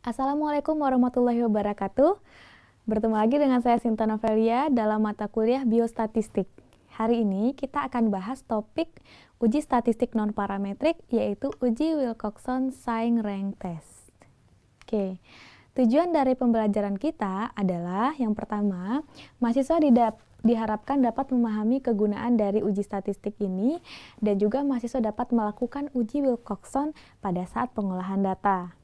Assalamualaikum warahmatullahi wabarakatuh. Bertemu lagi dengan saya Sinta Novelia dalam mata kuliah Biostatistik. Hari ini kita akan bahas topik uji statistik non-parametrik, yaitu uji Wilcoxon-Saing-Rank Test. Oke, tujuan dari pembelajaran kita adalah yang pertama, mahasiswa diharapkan dapat memahami kegunaan dari uji statistik ini dan juga mahasiswa dapat melakukan uji Wilcoxon pada saat pengolahan data.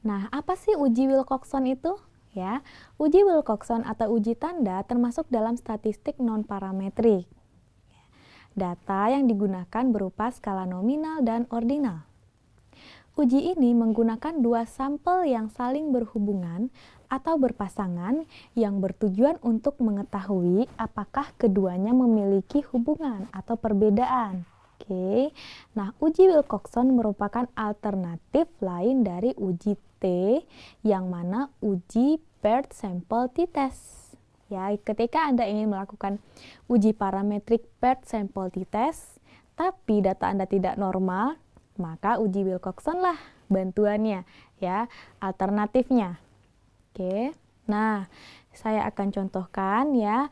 Nah, apa sih uji Wilcoxon itu? Ya, uji Wilcoxon atau uji tanda termasuk dalam statistik non-parametrik. Data yang digunakan berupa skala nominal dan ordinal. Uji ini menggunakan dua sampel yang saling berhubungan atau berpasangan yang bertujuan untuk mengetahui apakah keduanya memiliki hubungan atau perbedaan. Oke, nah uji Wilcoxon merupakan alternatif lain dari uji T, yang mana uji paired sample t-test. Ya, ketika Anda ingin melakukan uji parametrik paired sample t-test, tapi data Anda tidak normal, maka uji Wilcoxon lah bantuannya, ya, alternatifnya. Oke, nah saya akan contohkan ya.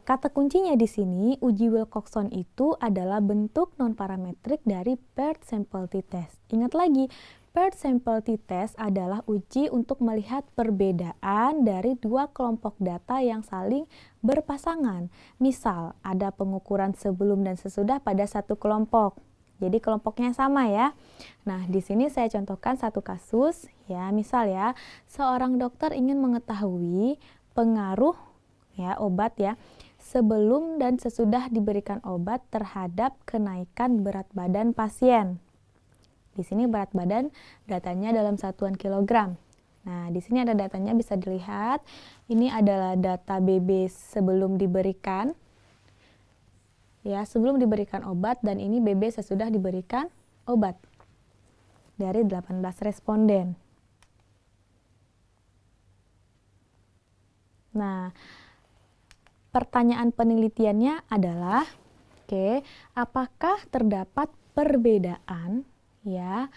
Kata kuncinya di sini, uji Wilcoxon itu adalah bentuk non-parametrik dari paired sample t-test. Ingat lagi, paired sample t-test adalah uji untuk melihat perbedaan dari dua kelompok data yang saling berpasangan. Misal, ada pengukuran sebelum dan sesudah pada satu kelompok. Jadi kelompoknya sama ya. Nah, di sini saya contohkan satu kasus ya. Misal ya, seorang dokter ingin mengetahui pengaruh ya obat ya sebelum dan sesudah diberikan obat terhadap kenaikan berat badan pasien. Di sini berat badan datanya dalam satuan kilogram. Nah, di sini ada datanya bisa dilihat. Ini adalah data BB sebelum diberikan. Ya, sebelum diberikan obat, dan ini BB sesudah diberikan obat. Dari 18 responden. Nah, pertanyaan penelitiannya adalah, apakah terdapat perbedaan ya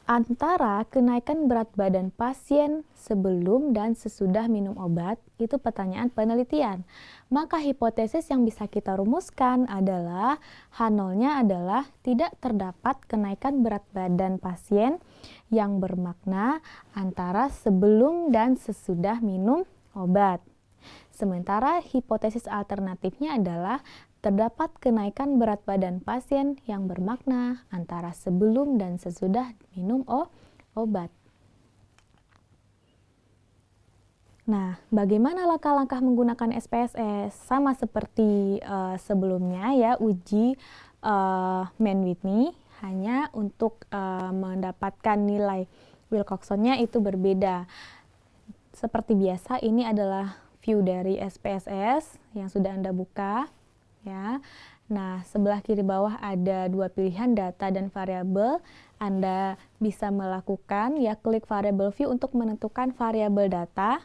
antara kenaikan berat badan pasien sebelum dan sesudah minum obat? Itu pertanyaan penelitian. Maka hipotesis yang bisa kita rumuskan adalah H0-nya adalah tidak terdapat kenaikan berat badan pasien yang bermakna antara sebelum dan sesudah minum obat. Sementara hipotesis alternatifnya adalah terdapat kenaikan berat badan pasien yang bermakna antara sebelum dan sesudah minum obat. Nah, bagaimana langkah-langkah menggunakan SPSS? Sama seperti sebelumnya ya, uji Mann-Whitney, hanya untuk mendapatkan nilai Wilcoxon-nya itu berbeda. Seperti biasa, ini adalah view dari SPSS yang sudah Anda buka ya. Nah, sebelah kiri bawah ada dua pilihan data dan variabel. Anda bisa melakukan ya klik variable view untuk menentukan variabel data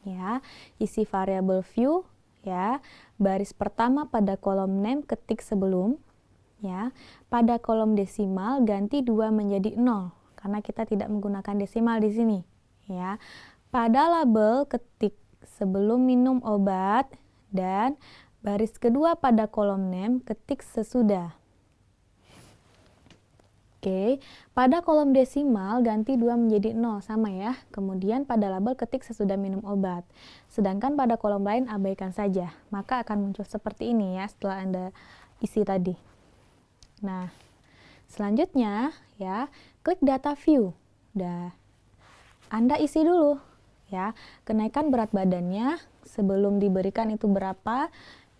ya. Isi variabel view ya. Baris pertama pada kolom name ketik sebelum ya. Pada kolom desimal ganti 2 menjadi 0 karena kita tidak menggunakan desimal di sini ya. Pada label ketik sebelum minum obat, dan baris kedua pada kolom name ketik sesudah. Pada kolom desimal ganti 2 menjadi 0, sama ya. Kemudian pada label ketik sesudah minum obat. Sedangkan pada kolom lain abaikan saja. Maka akan muncul seperti ini ya setelah Anda isi tadi. Nah, selanjutnya ya, klik data view. Anda isi dulu ya, kenaikan berat badannya sebelum diberikan itu berapa.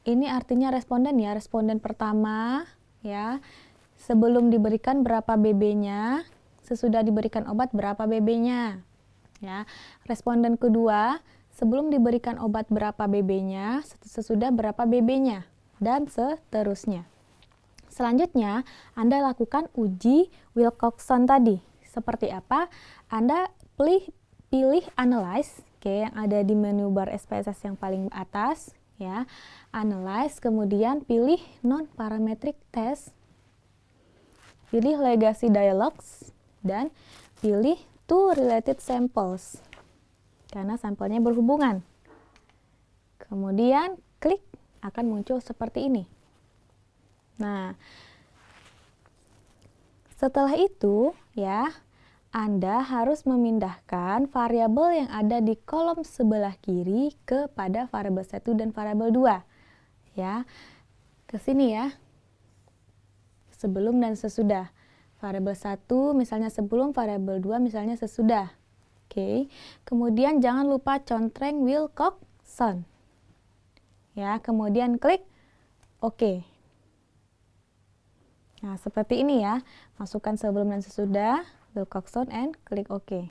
Ini artinya responden ya, responden pertama ya, sebelum diberikan berapa BB-nya, sesudah diberikan obat berapa BB-nya ya. Responden kedua, sebelum diberikan obat berapa BB-nya, sesudah berapa BB-nya, dan seterusnya. Selanjutnya, Anda lakukan uji Wilcoxon tadi. Seperti apa? Anda pilih analyze yang ada di menu bar SPSS yang paling atas ya. Analyze, kemudian pilih non-parametric test, pilih legacy dialogs, dan pilih two related samples, karena sampelnya berhubungan. Kemudian klik, akan muncul seperti ini. Nah, setelah itu ya, Anda harus memindahkan variabel yang ada di kolom sebelah kiri kepada variabel 1 dan variabel 2. Ya, ke sini ya. Sebelum dan sesudah. Variabel 1 misalnya sebelum, variabel 2 misalnya sesudah. Oke. Kemudian jangan lupa contreng Wilcoxon. Ya, kemudian klik OK. Nah, seperti ini ya. Masukkan sebelum dan sesudah, Wilcoxon, and klik OK.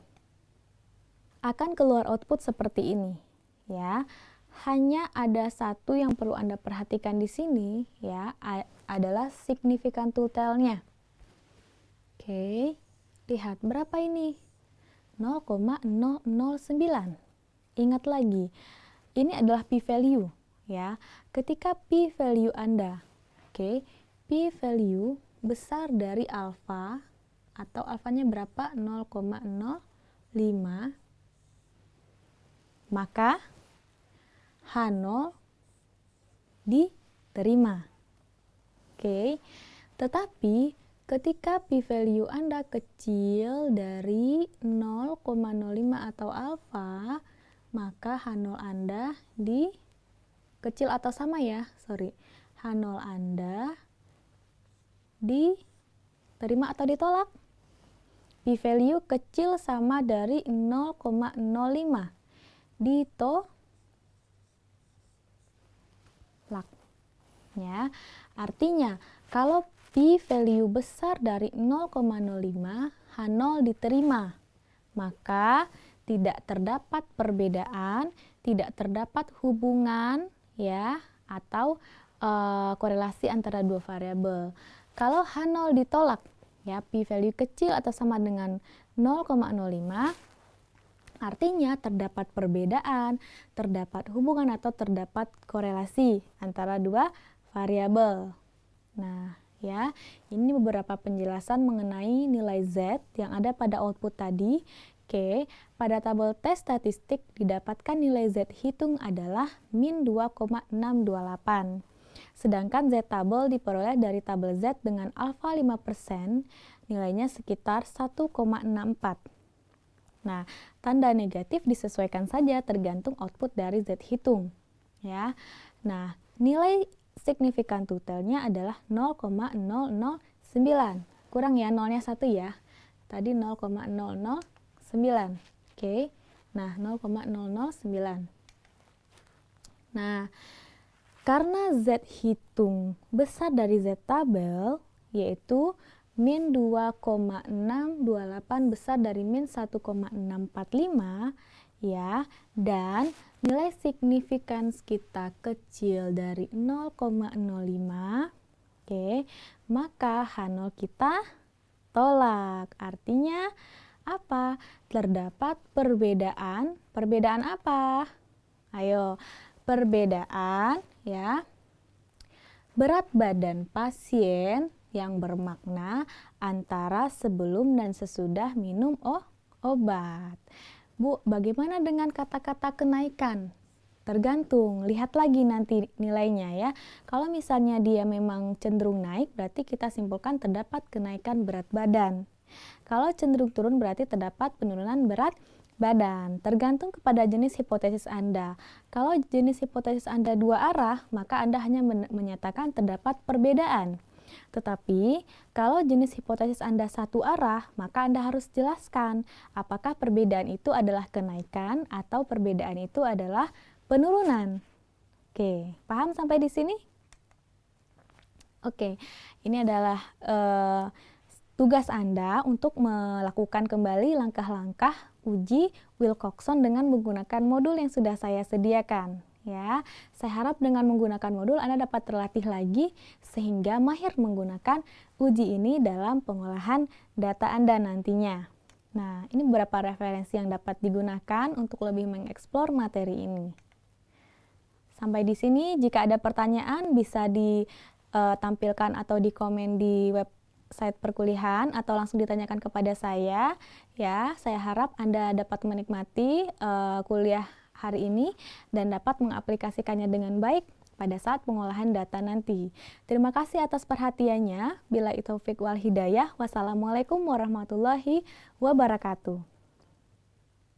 Akan keluar output seperti ini, ya. Hanya ada satu yang perlu Anda perhatikan di sini, ya, adalah significant to tell-nya. Oke, lihat berapa ini? 0,009. Ingat lagi, ini adalah p-value. Ya, ketika p-value Anda, p-value besar dari alfa atau alfanya berapa? 0,05, maka H0 diterima. Tetapi ketika p-value Anda kecil dari 0,05 atau alfa, maka H0 Anda kecil atau sama ya, H0 Anda diterima atau ditolak. P-value kecil sama dari 0,05 ditolak. Ya, artinya kalau p-value besar dari 0,05, H0 diterima, maka tidak terdapat perbedaan, tidak terdapat hubungan ya, atau korelasi antara dua variabel. Kalau H0 ditolak, ya, p-value kecil atau sama dengan 0,05, artinya terdapat perbedaan, terdapat hubungan atau terdapat korelasi antara dua variabel. Nah, ya, ini beberapa penjelasan mengenai nilai Z yang ada pada output tadi. Pada tabel tes statistik didapatkan nilai Z hitung adalah min 2,628. Sedangkan Z tabel diperoleh dari tabel Z dengan alfa 5%, nilainya sekitar 1,64. Nah, tanda negatif disesuaikan saja tergantung output dari Z hitung. Ya. Nah, nilai signifikan to tell-nya adalah 0,009. Kurang ya, nolnya 1 ya. Tadi 0,009. Nah, 0,009. Nah, karena Z hitung besar dari Z tabel, yaitu min 2,628 besar dari min 1,645, ya, dan nilai signifikans kita kecil dari 0,05, maka H0 kita tolak. Artinya apa? Terdapat perbedaan. Perbedaan apa? Ayo, perbedaan ya, berat badan pasien yang bermakna antara sebelum dan sesudah minum obat. Bu, bagaimana dengan kata-kata kenaikan? Tergantung, lihat lagi nanti nilainya ya. Kalau misalnya dia memang cenderung naik, berarti kita simpulkan terdapat kenaikan berat badan. Kalau cenderung turun, berarti terdapat penurunan berat badan. Tergantung kepada jenis hipotesis Anda. Kalau jenis hipotesis Anda dua arah, maka Anda hanya menyatakan terdapat perbedaan. Tetapi, kalau jenis hipotesis Anda satu arah, maka Anda harus jelaskan apakah perbedaan itu adalah kenaikan atau perbedaan itu adalah penurunan. Oke, paham sampai di sini? Oke, ini adalah tugas Anda untuk melakukan kembali langkah-langkah uji Wilcoxon dengan menggunakan modul yang sudah saya sediakan. Ya, saya harap dengan menggunakan modul Anda dapat terlatih lagi sehingga mahir menggunakan uji ini dalam pengolahan data Anda nantinya. Nah, ini beberapa referensi yang dapat digunakan untuk lebih mengeksplor materi ini. Sampai di sini, jika ada pertanyaan bisa ditampilkan atau di komen di web site perkuliahan atau langsung ditanyakan kepada saya. Ya, saya harap Anda dapat menikmati kuliah hari ini dan dapat mengaplikasikannya dengan baik pada saat pengolahan data nanti. Terima kasih atas perhatiannya. Billahi taufik wal hidayah. Wassalamualaikum warahmatullahi wabarakatuh.